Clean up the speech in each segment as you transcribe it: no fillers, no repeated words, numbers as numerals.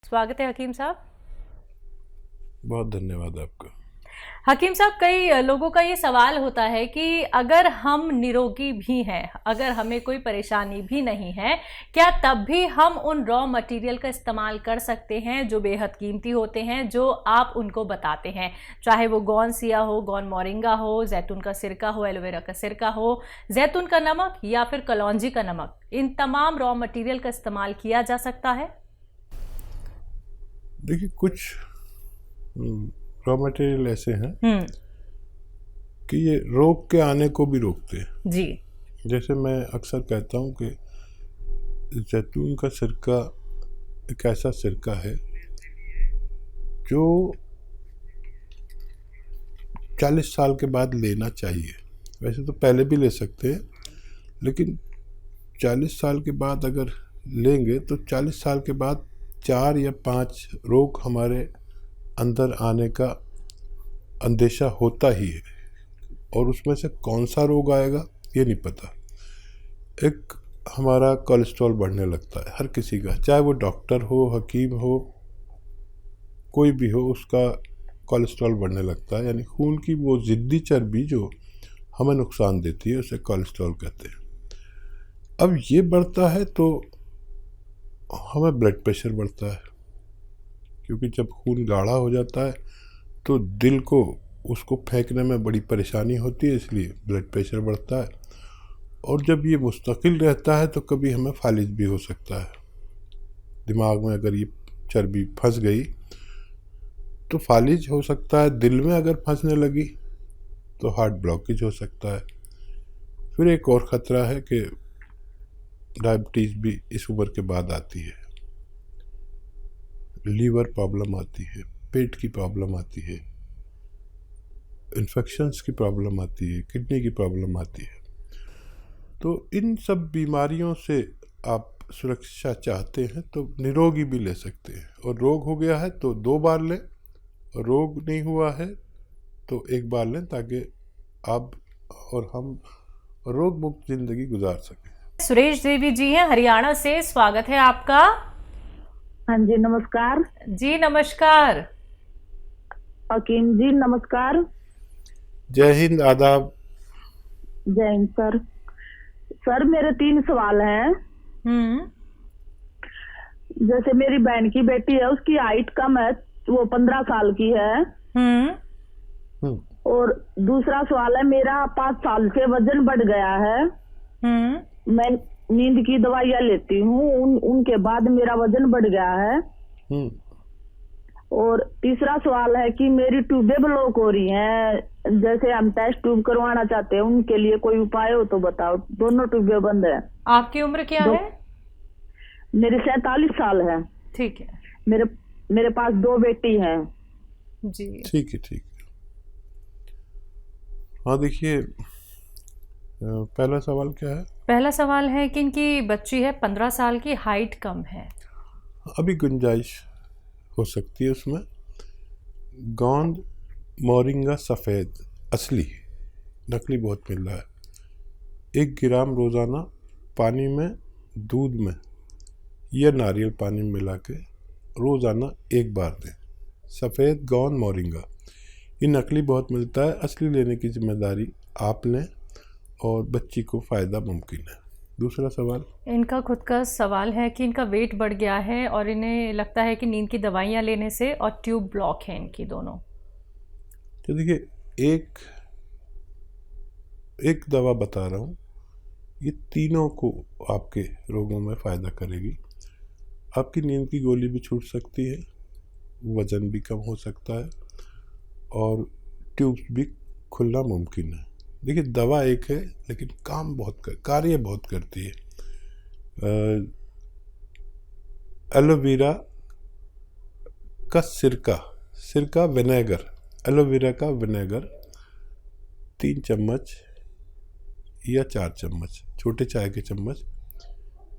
स्वागत है हकीम साहब। बहुत धन्यवाद आपका। हकीम साहब, कई लोगों का ये सवाल होता है कि अगर हम निरोगी भी हैं, अगर हमें कोई परेशानी भी नहीं है, क्या तब भी हम उन रॉ मटेरियल का इस्तेमाल कर सकते हैं जो बेहद कीमती होते हैं, जो आप उनको बताते हैं, चाहे वो गौन सिया हो, गौन मोरिंगा हो, जैतून का सिरका हो, एलोवेरा का सिरका हो, जैतून का नमक या फिर कलौंजी का नमक, इन तमाम रॉ मटेरियल का इस्तेमाल किया जा सकता है? देखिए, कुछ रॉ मटेरियल ऐसे हैं कि ये रोग के आने को भी रोकते हैं। जी। जैसे मैं अक्सर कहता हूँ कि जैतून का सिरका एक ऐसा सिरका है जो 40 साल के बाद लेना चाहिए। वैसे तो पहले भी ले सकते हैं, लेकिन 40 साल के बाद अगर लेंगे तो 40 साल के बाद 4 या 5 रोग हमारे अंदर आने का अंदेशा होता ही है, और उसमें से कौन सा रोग आएगा ये नहीं पता। एक हमारा कोलेस्ट्रॉल बढ़ने लगता है हर किसी का, चाहे वो डॉक्टर हो, हकीम हो, कोई भी हो, उसका कोलेस्ट्रॉल बढ़ने लगता है। यानी खून की वो ज़िद्दी चर्बी जो हमें नुकसान देती है उसे कोलेस्ट्रॉल कहते हैं। अब ये बढ़ता है तो हमें ब्लड प्रेशर बढ़ता है, क्योंकि जब खून गाढ़ा हो जाता है तो दिल को उसको फेंकने में बड़ी परेशानी होती है, इसलिए ब्लड प्रेशर बढ़ता है। और जब ये मुस्तकिल रहता है तो कभी हमें फालिज भी हो सकता है। दिमाग में अगर ये चर्बी फंस गई तो फालिज हो सकता है। दिल में अगर फंसने लगी तो हार्ट ब्लॉकेज हो सकता है। फिर एक और ख़तरा है कि डायबिटीज़ भी इस उम्र के बाद आती है, लीवर प्रॉब्लम आती है, पेट की प्रॉब्लम आती है, इन्फेक्शंस की प्रॉब्लम आती है, किडनी की प्रॉब्लम आती है। तो इन सब बीमारियों से आप सुरक्षा चाहते हैं तो निरोगी भी ले सकते हैं, और रोग हो गया है तो 2 बार लें, और रोग नहीं हुआ है तो 1 बार लें, ताकि आप और हम रोग मुक्त ज़िंदगी गुजार सकें। सुरेश देवी जी हैं हरियाणा से, स्वागत है आपका। हाँ जी, नमस्कार जी नमस्कार। हकीम जी, नमस्कार। जय हिंद, आदाब। जय हिंद सर। सर, मेरे 3 सवाल हैं। जैसे मेरी बहन की बेटी है, उसकी हाइट कम है, वो 15 साल की है। और दूसरा सवाल है, मेरा 5 साल से वजन बढ़ गया है। मैं नींद की दवाइयाँ लेती हूँ, उनके बाद मेरा वजन बढ़ गया है। और तीसरा सवाल है कि मेरी ट्यूबें ब्लॉक हो रही हैं, जैसे हम टेस्ट ट्यूब करवाना चाहते हैं, उनके लिए कोई उपाय हो तो बताओ। दोनों ट्यूबें बंद है। आपकी उम्र क्या है? मेरी 47 साल है। ठीक है। मेरे पास 2 बेटी हैं। जी ठीक है, ठीक है। हाँ, देखिए, पहला सवाल क्या है? पहला सवाल है कि इनकी बच्ची है 15 साल की, हाइट कम है। अभी गुंजाइश हो सकती है उसमें। गोंद मोरिंगा सफ़ेद असली, नकली बहुत मिल रहा है। 1 ग्राम रोज़ाना पानी में, दूध में या नारियल पानी में मिला के रोज़ाना 1 बार दें। सफ़ेद गोंद मोरिंगा, ये नकली बहुत मिलता है, असली लेने की जिम्मेदारी आप लें और बच्ची को फ़ायदा मुमकिन है। दूसरा सवाल, इनका खुद का सवाल है कि इनका वेट बढ़ गया है और इन्हें लगता है कि नींद की दवाइयाँ लेने से और ट्यूब ब्लॉक है इनकी दोनों। तो देखिए, एक दवा बता रहा हूँ, ये तीनों को आपके रोगों में फ़ायदा करेगी। आपकी नींद की गोली भी छूट सकती है, वज़न भी कम हो सकता है, और ट्यूब्स भी खुलना मुमकिन है। देखिए, दवा एक है लेकिन कार्य बहुत करती है। एलोवेरा का सिरका विनेगर, एलोवेरा का विनेगर 3 चम्मच या 4 चम्मच, छोटे चाय के चम्मच,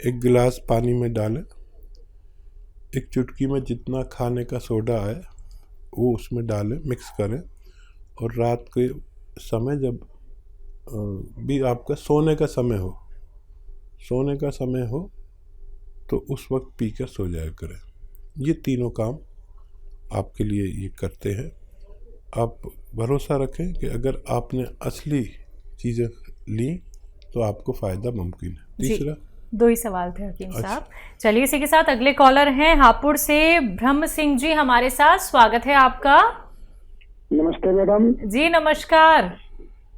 1 गिलास पानी में डालें। 1 चुटकी में जितना खाने का सोडा है वो उसमें डालें, मिक्स करें, और रात के समय जब भी आपका सोने का समय हो तो उस वक्त पीकर सो जाया करें। ये तीनों काम आपके लिए ये करते हैं। आप भरोसा रखें कि अगर आपने असली चीज़ें ली तो आपको फ़ायदा मुमकिन है। तीसरा, 2 ही सवाल थे हकीम साहब। चलिए इसी के साथ अगले कॉलर हैं हापुड़ से ब्रह्म सिंह जी हमारे साथ, स्वागत है आपका। नमस्ते मैडम जी नमस्कार।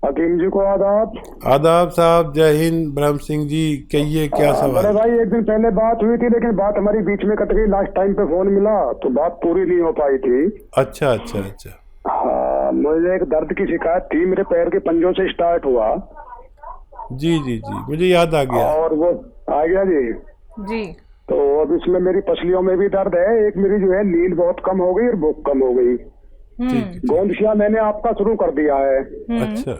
हकीम जी को आदाब। आदाब साहब, जय हिंद। ब्रह्म सिंह जी कहिए, क्या बड़े सवाल? भाई, एक दिन पहले बात हुई थी लेकिन बात हमारी बीच में कट गई। लास्ट टाइम पे फोन मिला तो बात पूरी नहीं हो पाई थी। अच्छा अच्छा अच्छा। हाँ, मुझे एक दर्द की शिकायत थी, मेरे पैर के पंजों से स्टार्ट हुआ। जी जी जी, मुझे याद आ गया। और वो आ गया जी। जी। तो अब इसमें मेरी पसलियों में भी दर्द है। एक मेरी जो है नींद बहुत कम हो गई और भूख कम हो गई। गोंदशिया मैंने आपका शुरू कर दिया है। अच्छा,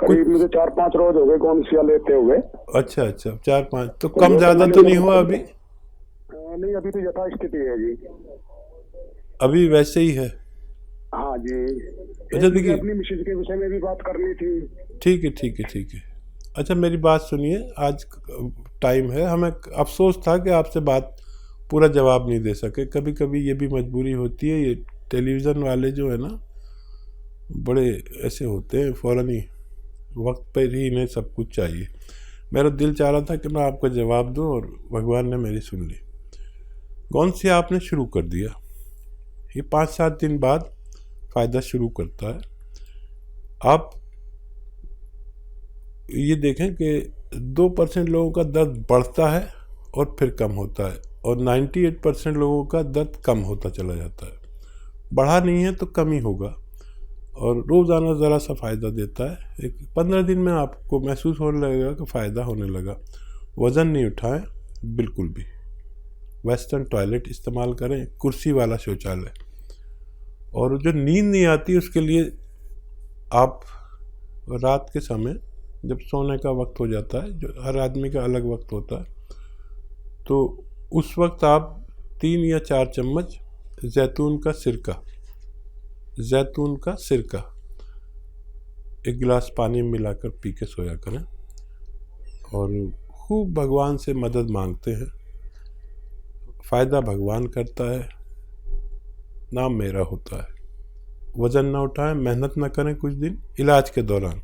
करीब मुझे 4-5 रोज हो गए गोंदशिया लेते हुए। अच्छा अच्छा, 4-5 तो कम ज्यादा तो नहीं हुआ अभी? नहीं, अभी तो यथास्थिति है जी। अभी वैसे ही है? हाँ जी। अच्छा देखिए, अपनी मिसेज के विषय में भी बात करनी थी। ठीक है ठीक है ठीक है। अच्छा मेरी बात सुनिए, आज टाइम है, हमें अफसोस था कि आपसे बात पूरा जवाब नहीं दे सके। कभी कभी ये भी मजबूरी होती है। ये टेलीविज़न वाले जो है ना, बड़े ऐसे होते हैं, फ़ौरन ही वक्त पर ही इन्हें सब कुछ चाहिए। मेरा दिल चाह रहा था कि मैं आपको जवाब दूं और भगवान ने मेरी सुन ली। कौन सी आपने शुरू कर दिया, ये 5-7 दिन बाद फ़ायदा शुरू करता है। आप ये देखें कि 2% लोगों का दर्द बढ़ता है और फिर कम होता है, और 98% लोगों का दर्द कम होता चला जाता है। बढ़ा नहीं है तो कम ही होगा, और रोज़ाना ज़रा सा फ़ायदा देता है। 15 दिन में आपको महसूस होने लगेगा कि फ़ायदा होने लगा। वज़न नहीं उठाएं बिल्कुल भी। वेस्टर्न टॉयलेट इस्तेमाल करें, कुर्सी वाला शौचालय। और जो नींद नहीं आती उसके लिए आप रात के समय जब सोने का वक्त हो जाता है, जो हर आदमी का अलग वक्त होता है, तो उस वक्त आप 3 या 4 चम्मच जैतून का सिरका 1 गिलास पानी में मिलाकर पी के सोया करें, और खूब भगवान से मदद मांगते हैं। फ़ायदा भगवान करता है, नाम मेरा होता है। वज़न ना उठाएं, मेहनत ना करें कुछ दिन इलाज के दौरान,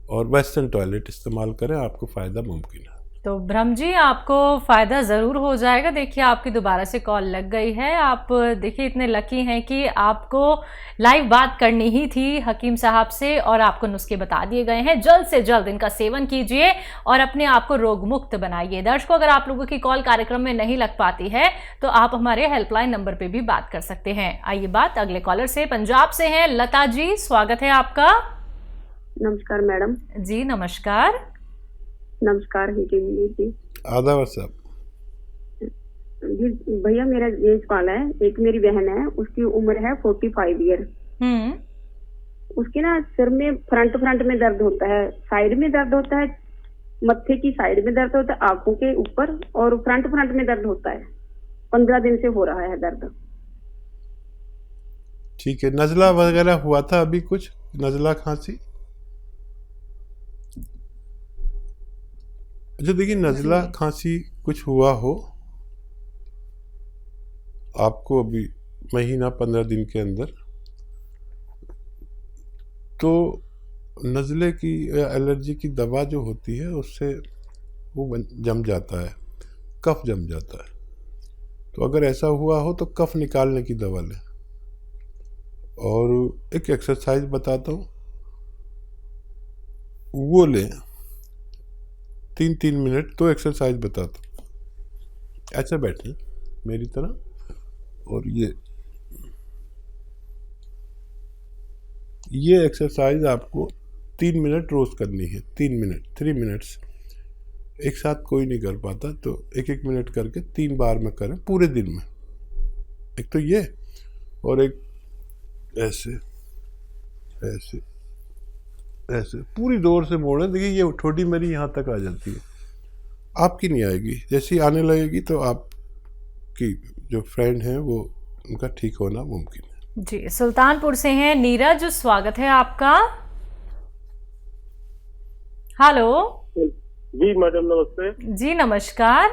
और वेस्टर्न टॉयलेट इस्तेमाल करें, आपको फ़ायदा मुमकिन है। तो ब्रह्म जी आपको फ़ायदा ज़रूर हो जाएगा। देखिए आपकी दोबारा से कॉल लग गई है। आप देखिए इतने लकी हैं कि आपको लाइव बात करनी ही थी हकीम साहब से, और आपको नुस्खे बता दिए गए हैं। जल्द से जल्द इनका सेवन कीजिए और अपने आप को रोग मुक्त बनाइए। दर्शकों, अगर आप लोगों की कॉल कार्यक्रम में नहीं लग पाती है तो आप हमारे हेल्पलाइन नंबर पर भी बात कर सकते हैं। आइए बात अगले कॉलर से, पंजाब से हैं लता जी, स्वागत है आपका। नमस्कार मैडम। जी नमस्कार। नमस्कार जी। आदाब साहब। जी भैया, मेरा ये सवाल है। एक मेरी बहन है, उसकी उम्र है 45 ईयर। उसके ना सिर में फ्रंट में दर्द होता है, साइड में दर्द होता है, मत्थे की साइड में दर्द होता है, आंखों के ऊपर, और फ्रंट में दर्द होता है। 15 दिन से हो रहा है दर्द। ठीक है, नज़ला वगैरह हुआ था अभी कुछ, नज़ला खांसी? अच्छा देखिए, नज़ला खांसी कुछ हुआ हो आपको अभी महीना 15 दिन के अंदर, तो नज़ले की एलर्जी की दवा जो होती है उससे वो जम जाता है, कफ जम जाता है। तो अगर ऐसा हुआ हो तो कफ निकालने की दवा लें। और एक एक्सरसाइज बताता हूँ, वो लें 3-3 मिनट। तो एक्सरसाइज बताता हूँ, ऐसे बैठें मेरी तरह, और ये एक्सरसाइज आपको 3 मिनट रोज करनी है। 3 मिनट्स एक साथ कोई नहीं कर पाता, तो 1-1 मिनट करके 3 बार में करें पूरे दिन में। एक तो ये, और एक ऐसे ऐसे ऐसे पूरी जोर से मोड़ें। देखिए ये ठोड़ी मेरी यहाँ तक आ जाती है, आपकी नहीं आएगी। जैसी आने लगेगी तो आपकी जो फ्रेंड हैं वो उनका ठीक होना मुमकिन है। जी सुल्तानपुर से हैं नीरज, स्वागत है आपका। हेलो जी मैडम, नमस्ते। जी नमस्कार।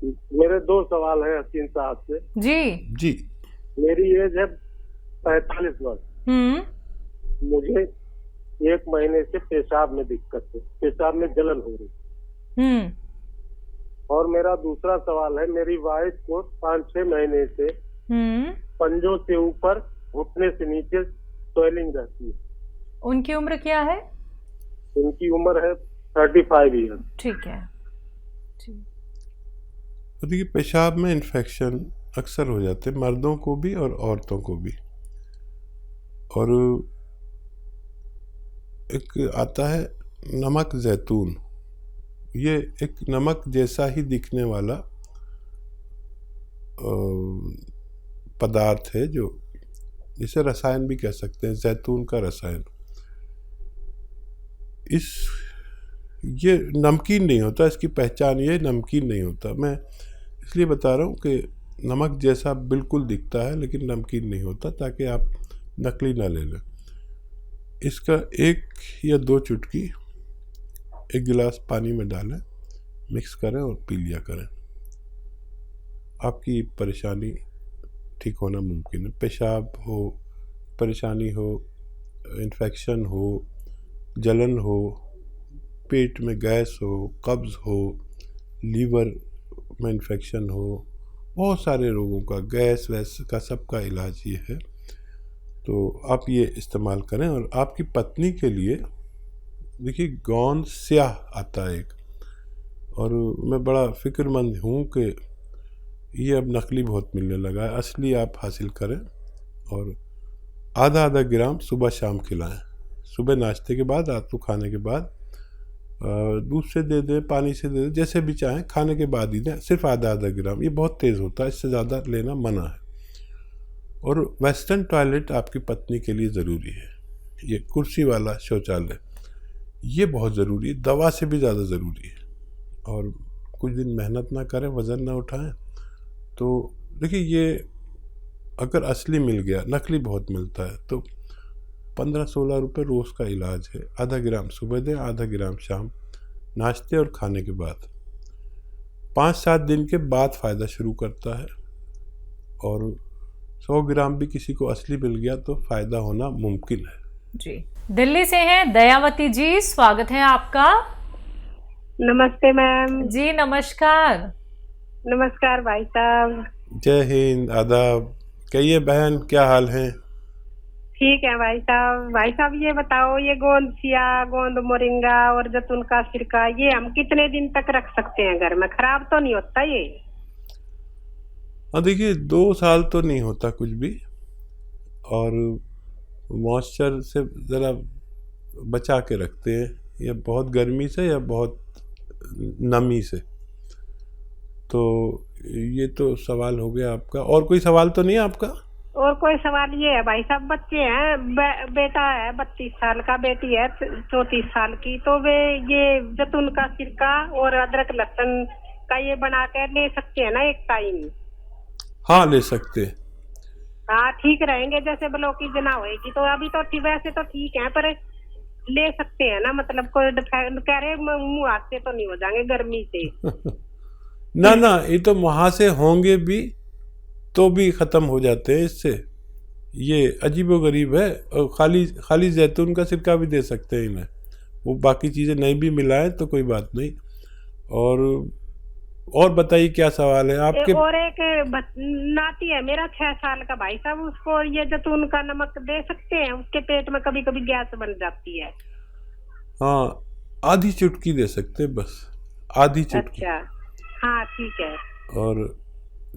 मेरे 2 सवाल हैं हसीन साहब से। जी जी। मेरी एज है 45 वर्ष। मुझे 1 महीने से पेशाब में दिक्कत है, पेशाब में जलन हो रही। और मेरा दूसरा सवाल है, मेरी वाइफ को 5-6 महीने से पंजों से ऊपर घुटने से नीचे स्वेलिंग रहती है। उनकी उम्र क्या है? उनकी उम्र है 35 ईयर। ठीक है। देखिए, पेशाब में इन्फेक्शन अक्सर हो जाते हैं, मर्दों को भी और औरतों को भी। और एक आता है नमक जैतून, ये एक नमक जैसा ही दिखने वाला पदार्थ है, जो जिसे रसायन भी कह सकते हैं, जैतून का रसायन। ये नमकीन नहीं होता, इसकी पहचान ये नमकीन नहीं होता। मैं इसलिए बता रहा हूँ कि नमक जैसा बिल्कुल दिखता है लेकिन नमकीन नहीं होता, ताकि आप नकली ना ले लें। इसका 1 या 2 चुटकी 1 गिलास पानी में डालें, मिक्स करें और पी लिया करें। आपकी परेशानी ठीक होना मुमकिन है। पेशाब हो, परेशानी हो, इन्फेक्शन हो, जलन हो, पेट में गैस हो, कब्ज़ हो, लीवर में इन्फेक्शन हो, बहुत सारे रोगों का, गैस वैस का सबका इलाज ये है। तो आप ये इस्तेमाल करें। और आपकी पत्नी के लिए देखिए, गोंद स्याह आता है एक, और मैं बड़ा फ़िक्रमंद हूँ कि ये अब नकली बहुत मिलने लगा है। असली आप हासिल करें और आधा ग्राम सुबह शाम खिलाएं। सुबह नाश्ते के बाद, रात को खाने के बाद, दूध से दे दें, पानी से दे दें, जैसे भी चाहें, खाने के बाद ही दें। सिर्फ आधा ग्राम, ये बहुत तेज़ होता है, इससे ज़्यादा लेना मना है। और वेस्टर्न टॉयलेट आपकी पत्नी के लिए ज़रूरी है। ये कुर्सी वाला शौचालय ये बहुत ज़रूरी है, दवा से भी ज़्यादा ज़रूरी है। और कुछ दिन मेहनत ना करें, वज़न ना उठाएं, तो देखिए, ये अगर असली मिल गया, नकली बहुत मिलता है, तो 15-16 रुपये रोज़ का इलाज है। आधा ग्राम सुबह दें, आधा ग्राम शाम, नाश्ते और खाने के बाद। 5-7 दिन के बाद फ़ायदा शुरू करता है। और 100 ग्राम भी किसी को असली मिल गया तो फ़ायदा होना मुमकिन है। जी, दिल्ली से हैं दयावती जी, स्वागत है आपका। नमस्ते मैम। जी नमस्कार। नमस्कार भाई साहब। जय हिंद, आदाब। कहिए बहन, क्या हाल है? ठीक है भाई साहब। भाई साहब ये बताओ, ये गोंद सिया, गोंद मोरिंगा और जैतून का सिरका, ये हम कितने दिन तक रख सकते हैं घर में? खराब तो नहीं होता ये? हाँ देखिए, 2 साल तो नहीं होता कुछ भी। और मॉइस्चर से ज़रा बचा के रखते हैं, या बहुत गर्मी से या बहुत नमी से। तो ये तो सवाल हो गया आपका। और कोई सवाल तो नहीं है आपका? और कोई सवाल ये है भाई साहब, बच्चे हैं, बेटा है 32 साल का, बेटी है 34 साल की, तो वे ये जैतून का सिरका और अदरक लहसुन का ये बना कर ले सकते हैं ना एक टाइम? हाँ, ले सकते हैं। हाँ ठीक रहेंगे, जैसे ब्लॉकेज ना होएगी तो। अभी तो वैसे तो ठीक है, पर ले सकते हैं ना? मतलब कोई कह रहे मुँह हाथ से तो नहीं हो जाएंगे गर्मी से? ना ना, ये तो वहाँ से होंगे भी तो भी ख़त्म हो जाते हैं इससे। ये अजीबोगरीब है। और खाली जैतून का सिरका भी दे सकते हैं इन्हें, वो बाकी चीज़ें नहीं भी मिलाएं तो कोई बात नहीं। और बताइए क्या सवाल है आपके? और एक नाती है मेरा 6 साल का भाई साहब, उसको ये जैतून का नमक दे सकते हैं? उसके पेट में कभी कभी गैस बन जाती है। हाँ, आधी चुटकी दे सकते हैं, बस आधी चुटकी। अच्छा हाँ ठीक है। और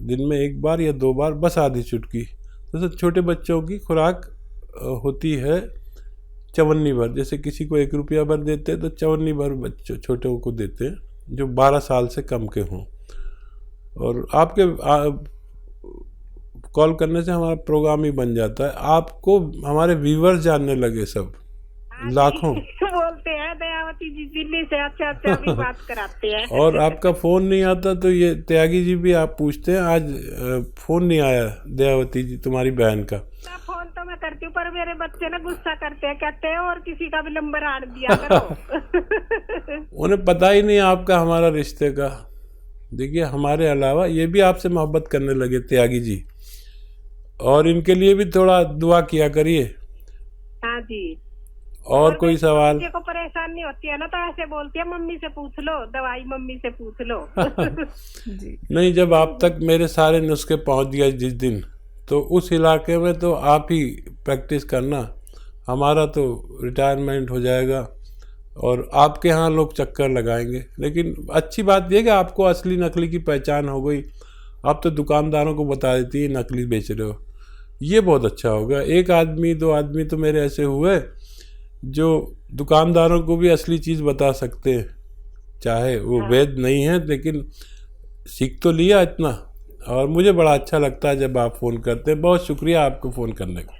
दिन में 1 बार या 2 बार, बस आधी चुटकी। जैसे छोटे बच्चों की खुराक होती है चवन्नी भर, जैसे किसी को 1 रुपया भर देते हैं तो चवन्नी भर बच्चों छोटों को देते हैं जो 12 साल से कम के हों। और आपके कॉल करने से हमारा प्रोग्राम ही बन जाता है। आपको हमारे व्यूअर्स जानने लगे सब, लाखों बोलते हैं दयावती जी दिल्ली से, अच्छा भी बात कराते हैं। और आपका फ़ोन नहीं आता तो ये त्यागी जी भी आप पूछते हैं, आज फ़ोन नहीं आया दयावती जी तुम्हारी बहन का। फोन तो मैं करती हूँ, पर मेरे बच्चे ना गुस्सा करते हैं, कहते हैं और किसी का भी नंबर आड़ दिया करो। उन्हें पता ही नहीं आपका हमारा रिश्ते का। देखिए हमारे अलावा ये भी आपसे मोहब्बत करने लगे त्यागी जी, और इनके लिए भी थोड़ा दुआ किया करिए। हाँ जी। और कोई सवाल? बच्चे को परेशानी होती है ना तो ऐसे बोलती है मम्मी से पूछ लो, दवाई मम्मी से पूछ लो। जी। नहीं, जब आप तक मेरे सारे नुस्खे पहुंच गए जिस दिन, तो उस इलाके में तो आप ही प्रैक्टिस करना, हमारा तो रिटायरमेंट हो जाएगा और आपके यहाँ लोग चक्कर लगाएंगे। लेकिन अच्छी बात यह कि आपको असली नकली की पहचान हो गई, आप तो दुकानदारों को बता देती है नकली बेच रहे हो, ये बहुत अच्छा होगा। एक आदमी दो आदमी तो मेरे ऐसे हुए जो दुकानदारों को भी असली चीज़ बता सकते हैं, चाहे वो वैध नहीं है, लेकिन सीख तो लिया इतना। और मुझे बड़ा अच्छा लगता है जब आप फ़ोन करते हैं। बहुत शुक्रिया आपको फ़ोन करने का।